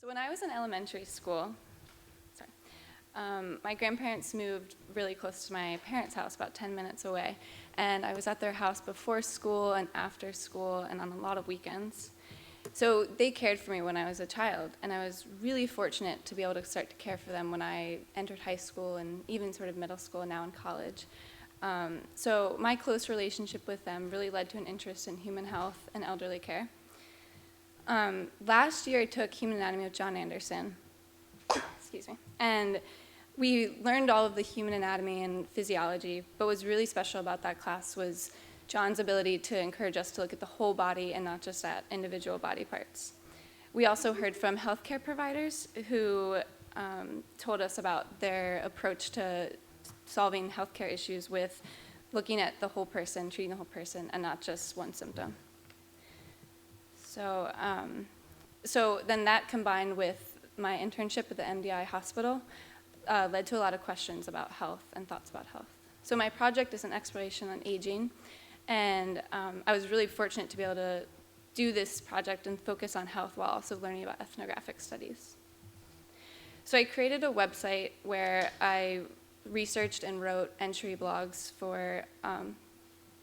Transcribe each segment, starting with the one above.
So when I was in elementary school, my grandparents moved really close to my parents' house, about 10 minutes away. And I was at their house before school and after school and on a lot of weekends. So they cared for me when I was a child, and I was really fortunate to be able to start to care for them when I entered high school and even sort of middle school and now in college. So my close relationship with them really led to an interest in human health and elderly care. Last year I took Human Anatomy with John Anderson, and we learned all of the human anatomy and physiology, but what was really special about that class was John's ability to encourage us to look at the whole body and not just at individual body parts. We also heard from healthcare providers who told us about their approach to solving healthcare issues with looking at the whole person, treating the whole person, and not just one symptom. So then that combined with my internship at the MDI hospital led to a lot of questions about health and thoughts about health. So my project is an exploration on aging, and I was really fortunate to be able to do this project and focus on health while also learning about ethnographic studies. So I created a website where I researched and wrote entry blogs for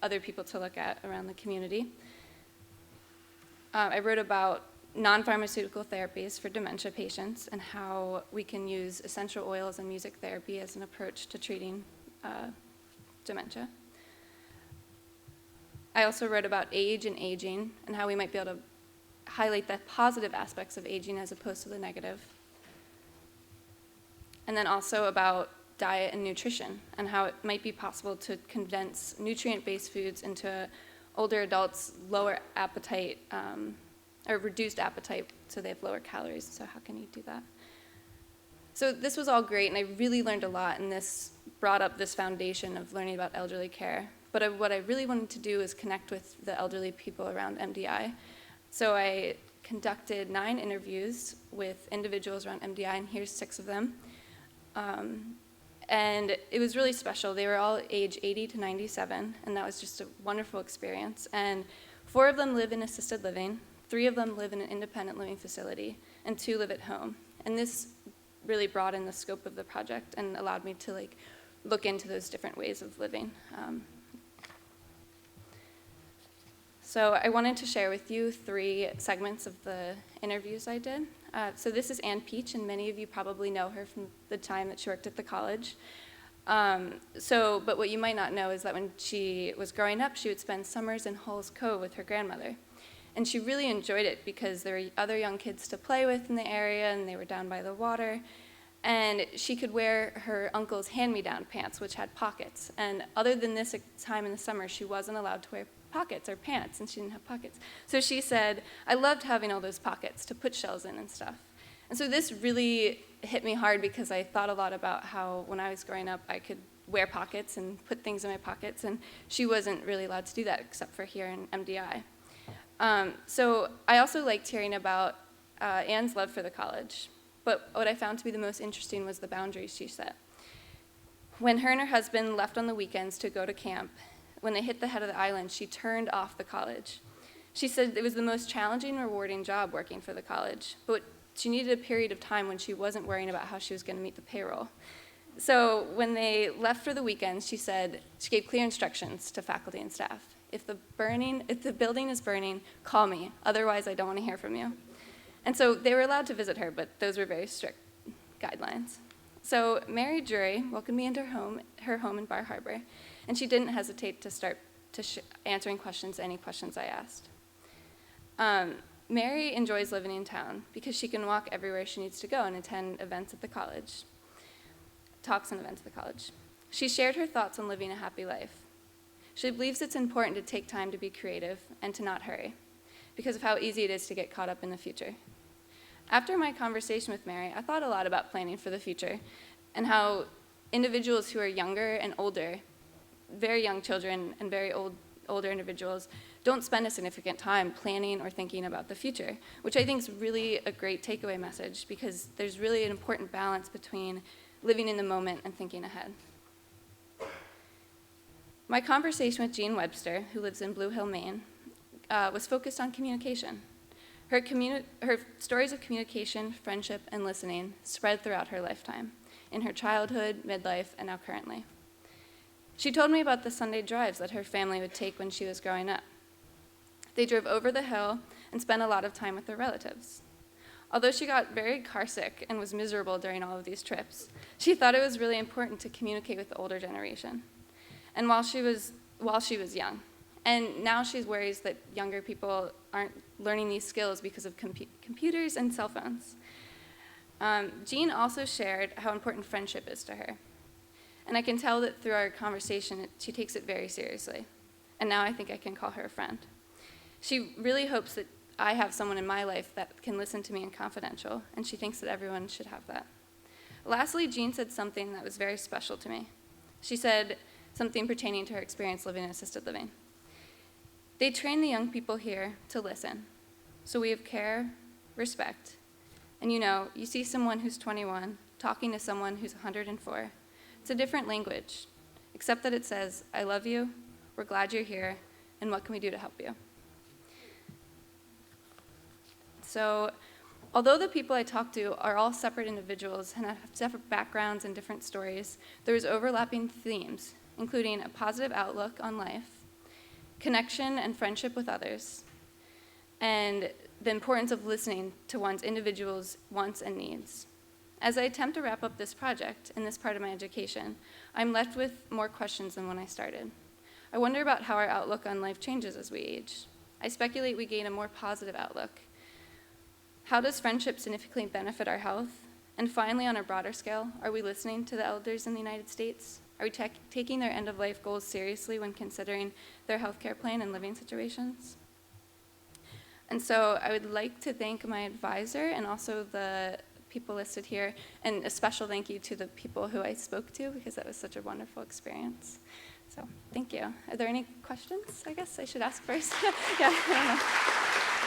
other people to look at around the community. I wrote about non-pharmaceutical therapies for dementia patients and how we can use essential oils and music therapy as an approach to treating dementia. I also wrote about age and aging and how we might be able to highlight the positive aspects of aging as opposed to the negative. And then also about diet and nutrition and how it might be possible to condense nutrient-based foods into older adults' lower appetite or reduced appetite so they have lower calories. So how can you do that? So this was all great, and I really learned a lot, and this brought up this foundation of learning about elderly care. But what I really wanted to do is connect with the elderly people around MDI. So I conducted 9 interviews with individuals around MDI, and here's 6 of them. And it was really special. They were all age 80 to 97, and that was just a wonderful experience. And 4 of them live in assisted living, 3 of them live in an independent living facility, and 2 live at home. And this really broadened the scope of the project and allowed me to look into those different ways of living. So I wanted to share with you 3 segments of the interviews I did. So this is Ann Peach, and many of you probably know her from the time that she worked at the college. But what you might not know is that when she was growing up, she would spend summers in Hulls Cove with her grandmother. And she really enjoyed it because there were other young kids to play with in the area, and they were down by the water. And she could wear her uncle's hand-me-down pants, which had pockets. And other than this time in the summer, she wasn't allowed to wear pockets or pants, and she didn't have pockets. So she said, I loved having all those pockets to put shells in and stuff. And so this really hit me hard because I thought a lot about how when I was growing up, I could wear pockets and put things in my pockets, and she wasn't really allowed to do that except for here in MDI. So I also liked hearing about Ann's love for the college, but what I found to be the most interesting was the boundaries she set. When her and her husband left on the weekends to go to camp, when they hit the head of the island, she turned off the college. She said it was the most challenging and rewarding job working for the college, but she needed a period of time when she wasn't worrying about how she was going to meet the payroll. So when they left for the weekends, she said she gave clear instructions to faculty and staff. If the building is burning, call me. Otherwise, I don't want to hear from you. And so they were allowed to visit her, but those were very strict guidelines. So Mary Drury welcomed me into her home in Bar Harbor, and she didn't hesitate to start answering any questions I asked. Mary enjoys living in town because she can walk everywhere she needs to go and attend events at the college, talks and events at the college. She shared her thoughts on living a happy life. She believes it's important to take time to be creative and to not hurry because of how easy it is to get caught up in the future. After my conversation with Mary, I thought a lot about planning for the future and how individuals who are younger and older, very young children and very older individuals, don't spend a significant time planning or thinking about the future, which I think is really a great takeaway message because there's really an important balance between living in the moment and thinking ahead. My conversation with Jean Webster, who lives in Blue Hill, Maine, was focused on communication. Her stories of communication, friendship, and listening spread throughout her lifetime, in her childhood, midlife, and now currently. She told me about the Sunday drives that her family would take when she was growing up. They drove over the hill and spent a lot of time with their relatives. Although she got very carsick and was miserable during all of these trips, she thought it was really important to communicate with the older generation, and while she was young. And now she worries that younger people aren't learning these skills because of computers and cell phones. Jean also shared how important friendship is to her. And I can tell that through our conversation, she takes it very seriously. And now I think I can call her a friend. She really hopes that I have someone in my life that can listen to me in confidential, and she thinks that everyone should have that. Lastly, Jean said something that was very special to me. She said something pertaining to her experience living in assisted living. They train the young people here to listen. So we have care, respect, and you see someone who's 21 talking to someone who's 104. It's a different language, except that it says, I love you, we're glad you're here, and what can we do to help you? So, although the people I talk to are all separate individuals and have separate backgrounds and different stories, there's overlapping themes, including a positive outlook on life, connection and friendship with others, and the importance of listening to one's individual's wants and needs. As I attempt to wrap up this project in this part of my education, I'm left with more questions than when I started. I wonder about how our outlook on life changes as we age. I speculate we gain a more positive outlook. How does friendship significantly benefit our health? And finally, on a broader scale, are we listening to the elders in the United States? Are we taking their end-of-life goals seriously when considering their healthcare plan and living situations? And so I would like to thank my advisor and also the people listed here, and a special thank you to the people who I spoke to, because that was such a wonderful experience. So thank you. Are there any questions? I guess I should ask first. Yeah, I don't know.